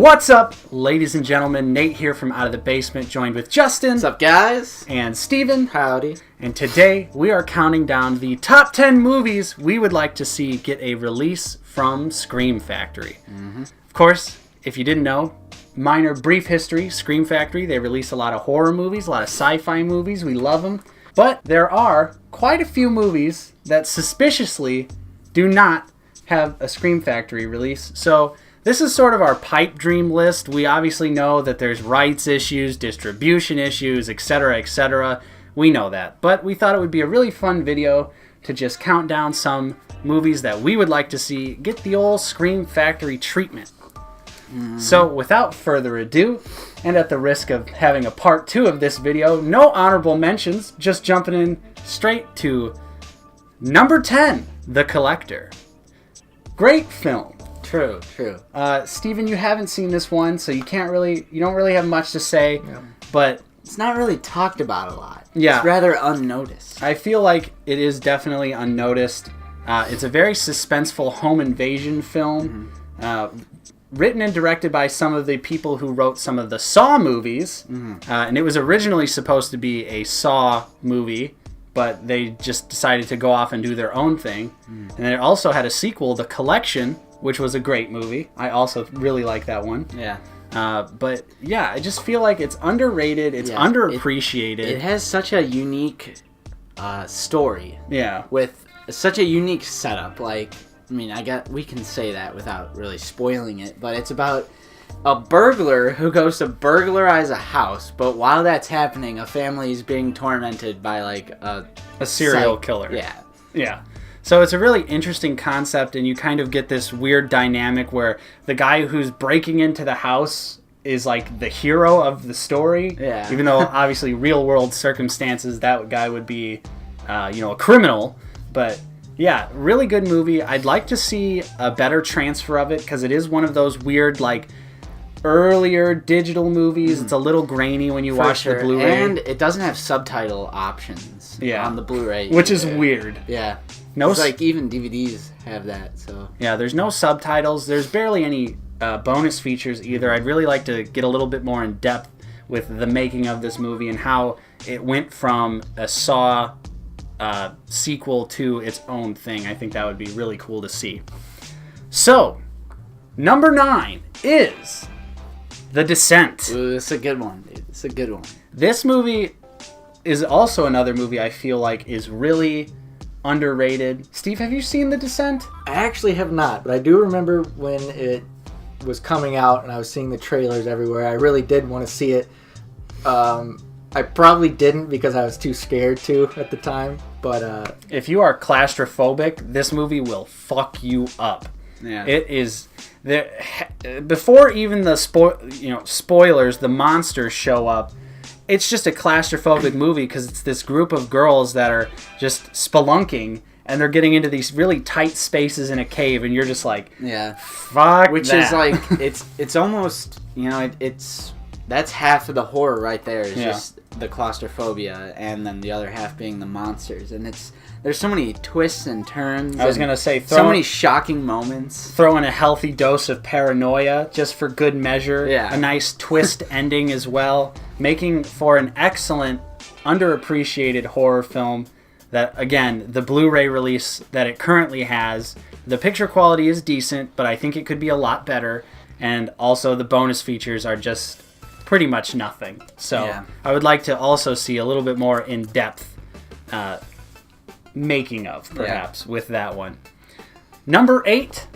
What's up, ladies and gentlemen? Nate here from Out of the Basement, joined with Justin. What's up, guys? And Steven. Howdy. And today we are counting down the top 10 movies we would like to see get a release from Scream Factory. Of course, if you didn't know, minor brief history, Scream Factory, they release a lot of horror movies, a lot of sci-fi movies. We love them. But there are quite a few movies that suspiciously do not have a Scream Factory release. So this is sort of our pipe dream list. We obviously know that there's rights issues, distribution issues, etc., etc. We know that. But we thought it would be a really fun video to just count down some movies that we would like to see get the old Scream Factory treatment. So without further ado, and at the risk of having a part 2 of this video, no honorable mentions, just jumping in straight to number 10, The Collector. Great film. True. Steven, you haven't seen this one, so you don't really have much to say, but It's not really talked about a lot. Yeah. It's rather unnoticed. I feel like it is definitely unnoticed. It's a very suspenseful home invasion film, written and directed by some of the people who wrote some of the Saw movies, and it was originally supposed to be a Saw movie, but they just decided to go off and do their own thing. And then it also had a sequel, The Collection, which was a great movie. I also really like that one. Yeah. But yeah, I just feel like it's underrated, it's underappreciated. It has such a unique story. Yeah. With such a unique setup. Like, I mean, we can say that without really spoiling it, but it's about a burglar who goes to burglarize a house, but while that's happening, a family is being tormented by like a serial killer. Yeah. So it's a really interesting concept, and you kind of get this weird dynamic where the guy who's breaking into the house is like the hero of the story. Yeah. Even though obviously real world circumstances, that guy would be, a criminal. But yeah, really good movie. I'd like to see a better transfer of it because it is one of those weird like earlier digital movies. It's a little grainy when you watch the Blu-ray, and it doesn't have subtitle options on the Blu-ray, which is weird. Yeah. No, it's like even DVDs have that. So yeah, there's no subtitles. There's barely any bonus features either. I'd really like to get a little bit more in depth with the making of this movie and how it went from a Saw sequel to its own thing. I think that would be really cool to see. So, number 9 is The Descent. Ooh, it's a good one, dude. It's a good one. This movie is also another movie I feel like is really underrated. Steve, have you seen The Descent? I actually have not, but I do remember when it was coming out and I was seeing the trailers everywhere. I really did want to see it. I probably didn't because I was too scared to at the time, but if you are claustrophobic, this movie will fuck you up. Yeah. It is before even the spoilers, the monsters show up. It's just a claustrophobic movie because it's this group of girls that are just spelunking and they're getting into these really tight spaces in a cave, and you're just like, fuck Which that. is like it's almost that's half of the horror right there is just the claustrophobia, and then the other half being the monsters, and there's so many twists and turns. I was gonna say so many shocking moments. Throw in a healthy dose of paranoia just for good measure. Yeah. A nice twist ending as well, making for an excellent, underappreciated horror film. That again, the Blu-ray release that it currently has, the picture quality is decent, but I think it could be a lot better. And also the bonus features are just pretty much nothing. So I would like to also see a little bit more in-depth making of, perhaps, with that one. Number 8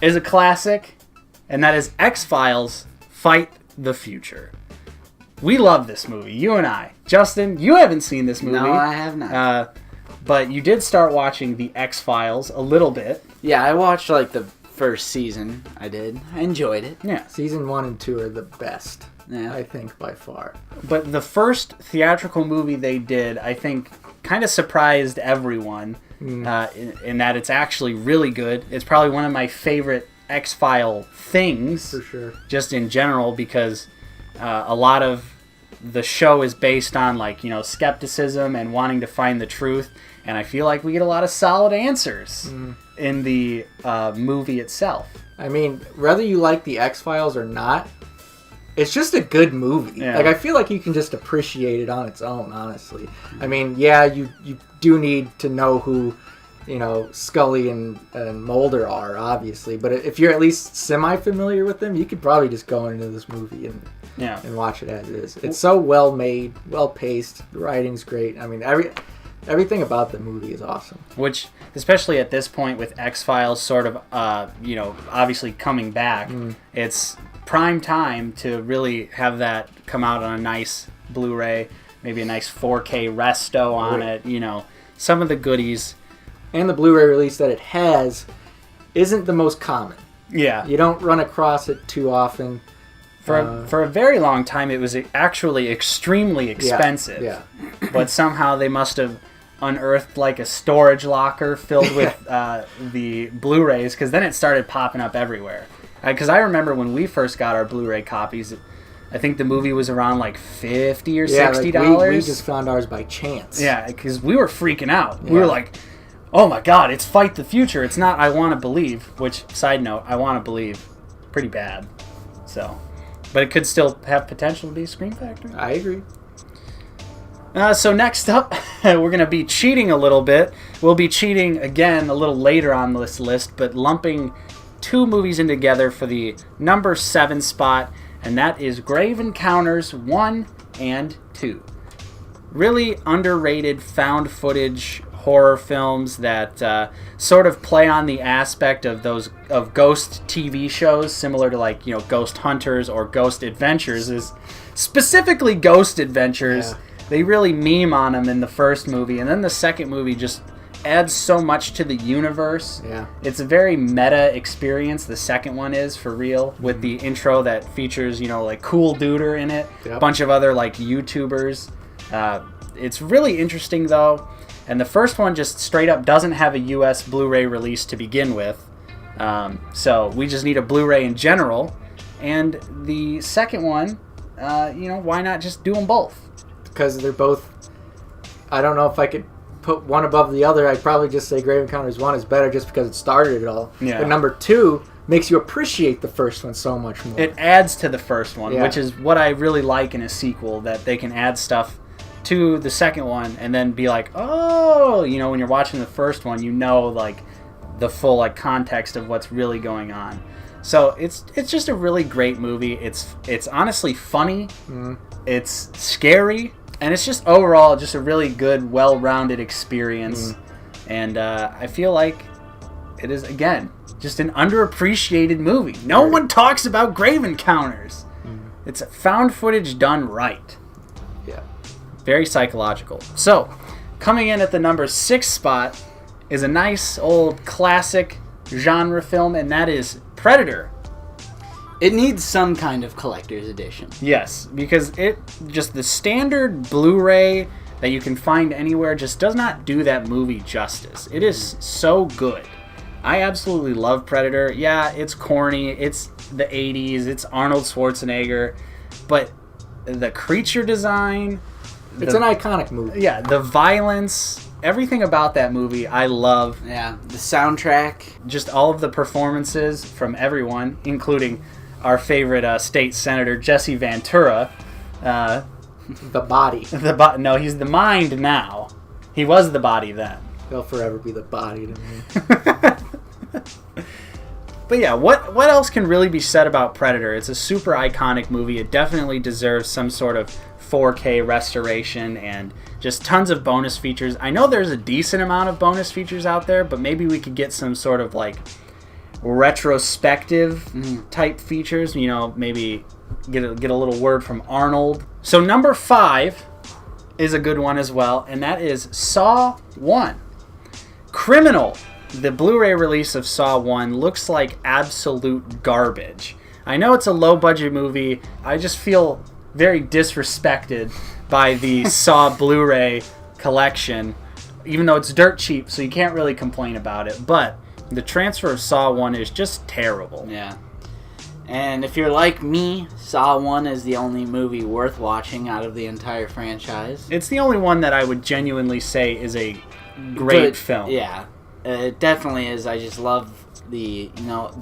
is a classic, and that is X-Files: Fight the Future. We love this movie, you and I. Justin, you haven't seen this movie. No, I have not. But you did start watching the X-Files a little bit. Yeah, I watched like the first season. I enjoyed it. Yeah. season 1 and 2 are the best, Yeah. I think, by far. But the first theatrical movie they did, I think, kind of surprised everyone in that it's actually really good. It's probably one of my favorite X-File things. For sure. Just in general, because a lot of the show is based on skepticism and wanting to find the truth, and I feel like we get a lot of solid answers in the movie itself. I mean, whether you like the X-Files or not, it's just a good movie. Yeah. Like, I feel like you can just appreciate it on its own, honestly. I mean, yeah, you do need to know who, Scully and Mulder are, obviously. But if you're at least semi-familiar with them, you could probably just go into this movie and watch it as is. It's so well made, well paced. The writing's great. I mean, everything about the movie is awesome. Which, especially at this point with X-Files sort of, obviously coming back, it's prime time to really have that come out on a nice Blu-ray, maybe a nice 4K resto on it, some of the goodies. And the Blu-ray release that it has isn't the most common. Yeah. You don't run across it too often. For a very long time, it was actually extremely expensive. Yeah. But somehow they must have unearthed like a storage locker filled with the Blu-rays, because then it started popping up everywhere. Because I remember when we first got our Blu-ray copies, I think the movie was around like $50 or $60. Like we just found ours by chance. Yeah, because we were freaking out. Yeah. We were like, oh my god, it's Fight the Future. It's not I Want to Believe, which, side note, I Want to Believe, pretty bad. So, but it could still have potential to be Scream Factory. I agree. So next up, we're going to be cheating a little bit. We'll be cheating again a little later on this list, but lumping two movies in together for the number 7 spot, and that is Grave Encounters 1 and 2. Really underrated found footage horror films that sort of play on the aspect of ghost TV shows, similar to like Ghost Hunters or Ghost Adventures. Is specifically Ghost Adventures. Yeah. They really meme on them in the first movie, and then the second movie just adds so much to the universe. Yeah. It's a very meta experience. The second one is, for real, with the intro that features, like Cool Duder in it, a bunch of other like YouTubers. It's really interesting though, and the first one just straight up doesn't have a US Blu-ray release to begin with, so we just need a Blu-ray in general. And the second one, why not just do them both? Because they're both, I don't know if I could put one above the other. I'd probably just say Grave Encounters 1 is better just because it started it all. Yeah. But number 2 makes you appreciate the first one so much more. It adds to the first one, which is what I really like in a sequel, that they can add stuff to the second one and then be like, oh, when you're watching the first one, like the full like context of what's really going on. So it's just a really great movie. It's honestly funny. It's scary. And it's just overall just a really good, well-rounded experience. And I feel like it is, again, just an underappreciated movie. No one talks about Grave Encounters. It's found footage done right. Yeah. Very psychological. So, coming in at the number 6 spot is a nice old classic genre film, and that is Predator. It needs some kind of collector's edition. Yes, because the standard Blu-ray that you can find anywhere just does not do that movie justice. It is so good. I absolutely love Predator. Yeah, it's corny. It's the 80s. It's Arnold Schwarzenegger. But the creature design... It's an iconic movie. Yeah, the violence, everything about that movie I love. Yeah, the soundtrack. Just all of the performances from everyone, including our favorite state senator, Jesse Ventura. The body. No, he's the mind now. He was the body then. He'll forever be the body to me. But yeah, what else can really be said about Predator? It's a super iconic movie. It definitely deserves some sort of 4K restoration and just tons of bonus features. I know there's a decent amount of bonus features out there, but maybe we could get some sort of like retrospective type features. Maybe get a little word from Arnold. So number 5 is a good one as well, and that is Saw 1. Criminal. The Blu-ray release of Saw 1 looks like absolute garbage. I know it's a low-budget movie. I just feel very disrespected by the Saw Blu-ray collection, even though it's dirt cheap, so you can't really complain about it. But the transfer of Saw 1 is just terrible. Yeah. And if you're like me, Saw 1 is the only movie worth watching out of the entire franchise. It's the only one that I would genuinely say is a great film. Yeah. It definitely is. I just love the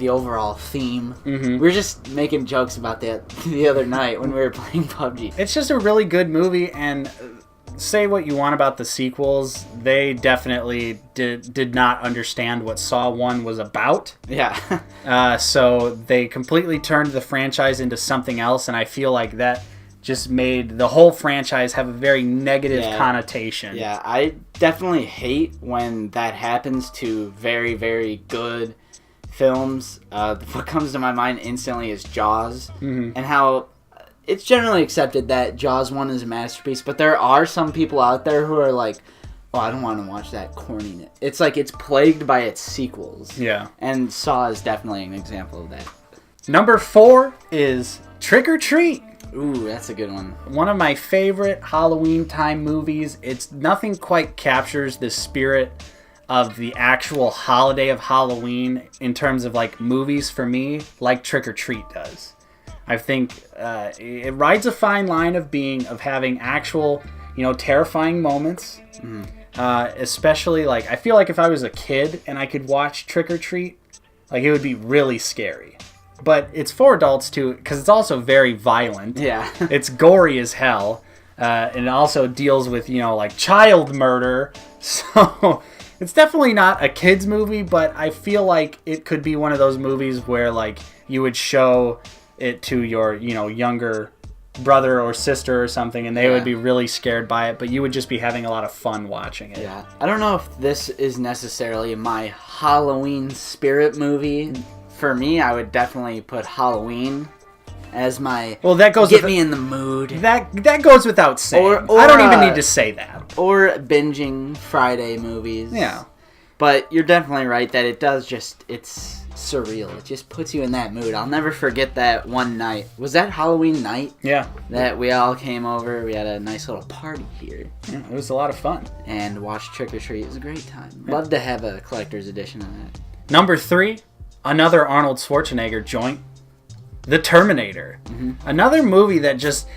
overall theme. Mm-hmm. We were just making jokes about that the other night when we were playing PUBG. It's just a really good movie, and say what you want about the sequels, they definitely did not understand what Saw 1 was about. Yeah. So they completely turned the franchise into something else, and I feel like that just made the whole franchise have a very negative connotation. Yeah, I definitely hate when that happens to very, very good films. What comes to my mind instantly is Jaws, and how it's generally accepted that Jaws 1 is a masterpiece, but there are some people out there who are like, oh, I don't want to watch that corniness. It's like it's plagued by its sequels. Yeah. And Saw is definitely an example of that. Number 4 is Trick or Treat. Ooh, that's a good one. One of my favorite Halloween time movies. It's nothing quite captures the spirit of the actual holiday of Halloween in terms of like movies for me, like Trick or Treat does. I think it rides a fine line of having actual, terrifying moments. Especially like I feel like if I was a kid and I could watch Trick or Treat, like it would be really scary. But it's for adults too, because it's also very violent. Yeah. It's gory as hell, and it also deals with like child murder. So it's definitely not a kids movie, but I feel like it could be one of those movies where like you would show it to your younger brother or sister or something, and they would be really scared by it, but you would just be having a lot of fun watching it. Yeah. I don't know if this is necessarily my Halloween spirit movie. For me, I would definitely put Halloween as my that goes get me in the mood. That goes without saying. Or I don't even need to say that. Or binging Friday movies. Yeah. But you're definitely right that it does it's surreal. It just puts you in that mood. I'll never forget that one night. Was that Halloween night? Yeah. That we all came over. We had a nice little party here. Yeah, it was a lot of fun. And watched Trick or Treat. It was a great time. Love to have a collector's edition of that. Number 3, another Arnold Schwarzenegger joint, The Terminator. Another movie that just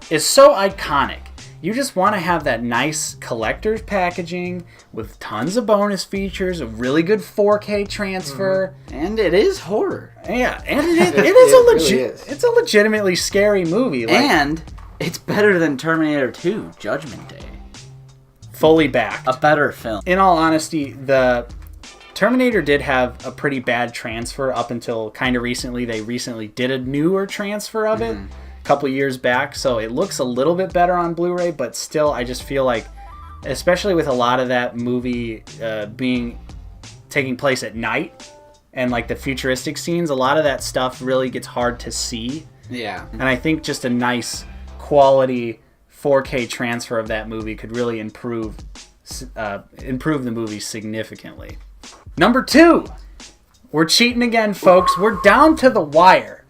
is so iconic. You just want to have that nice collector's packaging with tons of bonus features, a really good 4K transfer. And it is horror. Yeah, and it's a legitimately scary movie. Like, and it's better than Terminator 2, Judgment Day. Fully backed. A better film. In all honesty, the Terminator did have a pretty bad transfer up until kind of recently. They recently did a newer transfer of it a couple years back, so it looks a little bit better on Blu-ray, but still I just feel like, especially with a lot of that movie taking place at night and like the futuristic scenes, a lot of that stuff really gets hard to see. Yeah. And I think just a nice quality 4K transfer of that movie could really improve the movie significantly. Number 2, we're cheating again, folks. We're down to the wire.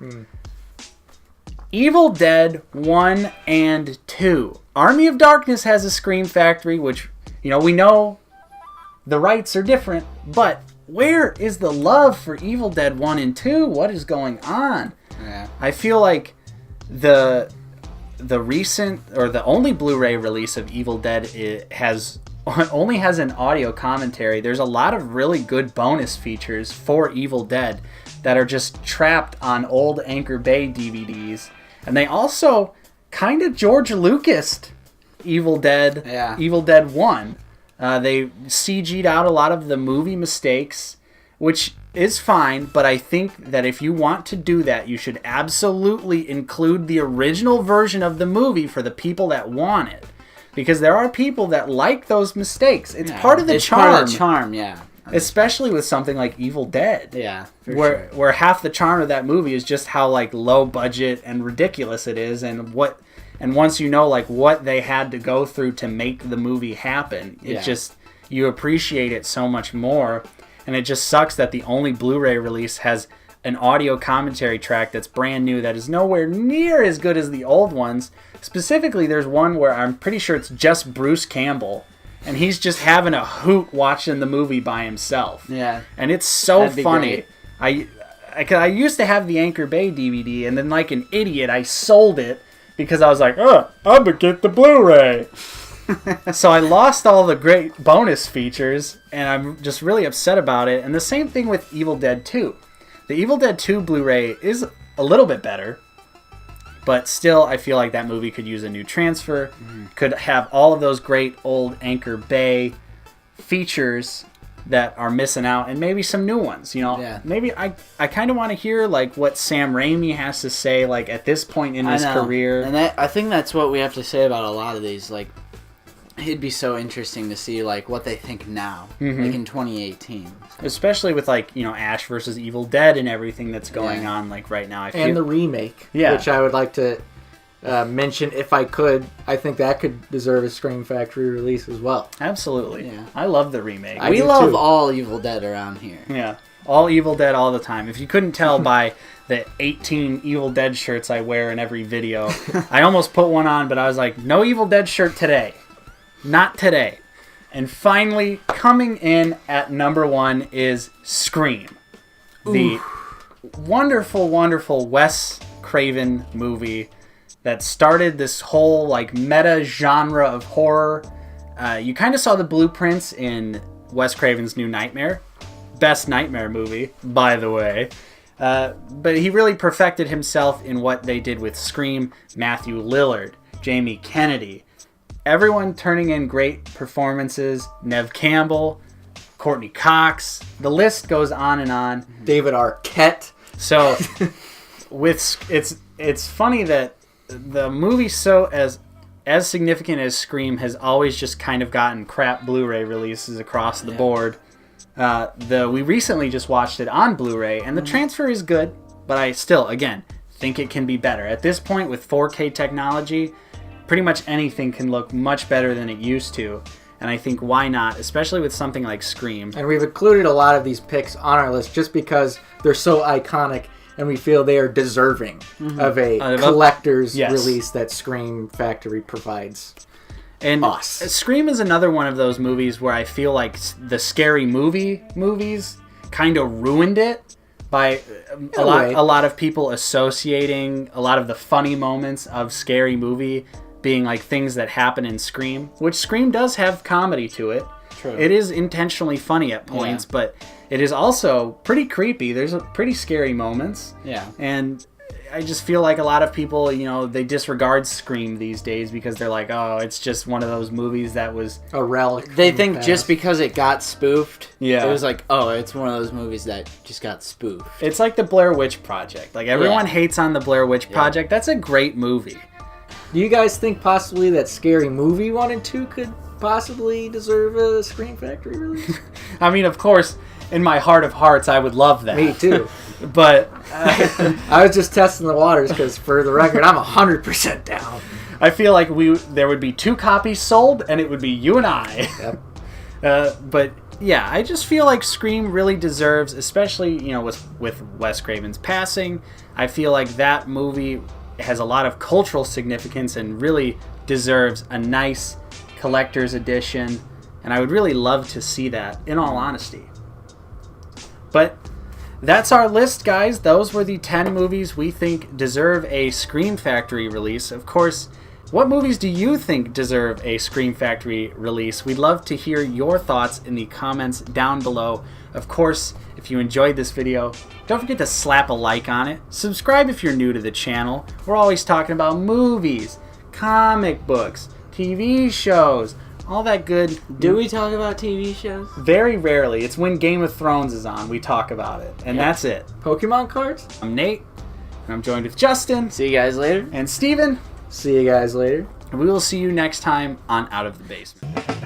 Evil Dead 1 and 2. Army of Darkness has a Scream Factory, which, we know the rights are different, but where is the love for Evil Dead 1 and 2? What is going on? Yeah. I feel like the recent, or the only Blu-ray release of Evil Dead only has an audio commentary. There's a lot of really good bonus features for Evil Dead that are just trapped on old Anchor Bay DVDs. And they also kind of George Lucas'd Evil Dead 1. They CG'd out a lot of the movie mistakes, which is fine, but I think that if you want to do that, you should absolutely include the original version of the movie for the people that want it. Because there are people that like those mistakes. It's part of the charm. Part of the charm, yeah. Especially with something like Evil Dead. Yeah, where half the charm of that movie is just how like low budget and ridiculous it is, and once you know like what they had to go through to make the movie happen, you appreciate it so much more. And it just sucks that the only Blu-ray release has an audio commentary track that's brand new that is nowhere near as good as the old ones. Specifically, there's one where I'm pretty sure it's just Bruce Campbell, and he's just having a hoot watching the movie by himself. Yeah. And it's so funny. Great. I used to have the Anchor Bay DVD, and then like an idiot, I sold it because I was like, I'm going to get the Blu-ray. So I lost all the great bonus features, and I'm just really upset about it. And the same thing with Evil Dead 2. The Evil Dead 2 Blu-ray is a little bit better, but still I feel like that movie could use a new transfer, could have all of those great old Anchor Bay features that are missing out, and maybe some new ones. Maybe I kind of want to hear like what Sam Raimi has to say like at this point in his career. And I think that's what we have to say about a lot of these. Like, it'd be so interesting to see like what they think now, like in 2018, especially with like Ash versus Evil Dead and everything that's going on like right now. And the remake, which I would like to mention if I could. I think that could deserve a Scream Factory release as well. Absolutely. Yeah. I love the remake. We love all Evil Dead around here. Yeah. All Evil Dead all the time. If you couldn't tell by the 18 Evil Dead shirts I wear in every video, I almost put one on, but I was like, no Evil Dead shirt today. Not today. And finally, coming in at number 1 is Scream. The wonderful, wonderful Wes Craven movie that started this whole like meta genre of horror. You kind of saw the blueprints in Wes Craven's New Nightmare. Best Nightmare movie, by the way. But he really perfected himself in what they did with Scream. Matthew Lillard, Jamie Kennedy, everyone turning in great performances. Neve Campbell, Courtney Cox. The list goes on and on. David Arquette. So, it's funny that the movie as significant as Scream has always just kind of gotten crap Blu-ray releases across the board. We recently just watched it on Blu-ray, and the transfer is good, but I still, again, think it can be better. At this point, with 4K technology, pretty much anything can look much better than it used to. And I think why not, especially with something like Scream. And we've included a lot of these picks on our list just because they're so iconic and we feel they are deserving of a collector's release that Scream Factory provides. And Scream is another one of those movies where I feel like the scary movies kind of ruined it by a lot of people associating a lot of the funny moments of Scary Movie being like things that happen in Scream, which Scream does have comedy to it. True. It is intentionally funny at points, but it is also pretty creepy. There's pretty scary moments. Yeah. And I just feel like a lot of people, they disregard Scream these days because they're like, oh, it's just one of those movies that was a relic. They think just because it got spoofed, it was like, oh, it's one of those movies that just got spoofed. It's like the Blair Witch Project. Like, everyone hates on the Blair Witch Project. That's a great movie. Do you guys think possibly that Scary Movie 1 and 2 could possibly deserve a Scream Factory release? I mean, of course, in my heart of hearts, I would love that. Me too. But I was just testing the waters because, for the record, I'm 100% down. I feel like there would be 2 copies sold, and it would be you and I. Yep. But yeah, I just feel like Scream really deserves, especially with Wes Craven's passing. I feel like that movie has a lot of cultural significance and really deserves a nice collector's edition, and I would really love to see that, in all honesty. But that's our list, guys. Those were the 10 movies we think deserve a Scream Factory release. Of course, what movies do you think deserve a Scream Factory release? We'd love to hear your thoughts in the comments down below. Of course, if you enjoyed this video, don't forget to slap a like on it. Subscribe if you're new to the channel. We're always talking about movies, comic books, TV shows, all that good. Do we talk about TV shows? Very rarely. It's when Game of Thrones is on, we talk about it. And that's it. Pokemon cards? I'm Nate, and I'm joined with Justin. See you guys later. And Steven. See you guys later. And we will see you next time on Out of the Basement.